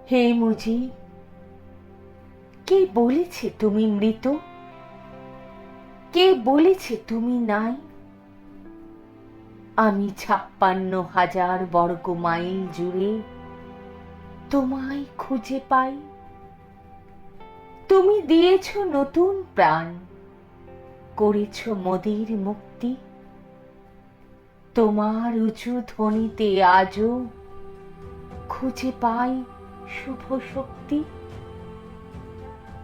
হে মুজি, কে বলেছে তুমি মৃত? কে বলেছে তুমি নাই? আমি ৫৬,০০০ বর্গ মাইল জুড়ে তোমায় খুঁজে পাই। তুমি দিয়েছ নতুন প্রাণ, করেছ মোদের মুক্তি। তোমার উঁচু ধ্বনিতে আজও খুঁজে পাই শুভ শক্তি।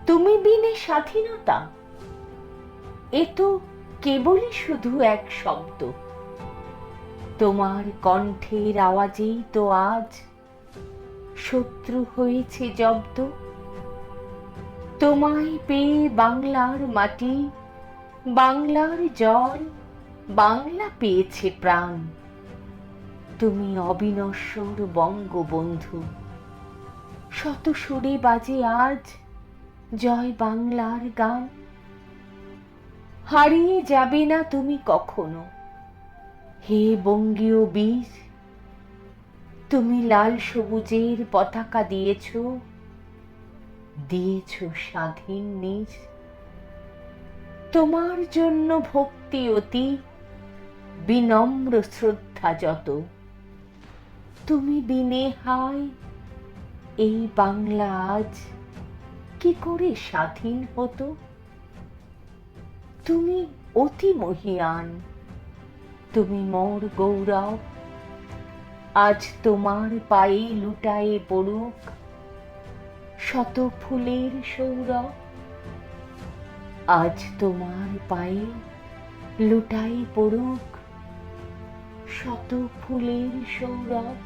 তুমি বিনে স্বাধীনতা, এ তো কেবলই শুধু এক শব্দ। তোমার কণ্ঠের আওয়াজেই তো আজ শত্রু হয়েছে জব্দ। তোমায় পেয়ে বাংলার মাটি, বাংলার জল, বাংলা পেয়েছে প্রাণ। তুমি অবিনশ্বর বঙ্গবন্ধু, শত সুরে বাজে আজ জয় বাংলার গান। হারিয়ে যাবে না তুমি কখনো, হে বঙ্গীয় বীর। তুমি লাল সবুজের পতাকা দিয়েছ, দিয়েছ স্বাধীন নিজ। তোমার জন্য ভক্তি অতি, বিনম্র শ্রদ্ধা যত। তুমি বিনে হায় এই বাংলা আজ কি করে স্বাধীন হতো? তুমি অতি মহিয়ান, তুমি মোর গৌরব। আজ তোমার পায়ে লুটায়ে পড়ুক শত ফুলের সৌরভ। আজ তোমার পায়ে লুটায়ে পড়ুক শত ফুলের সৌরভ।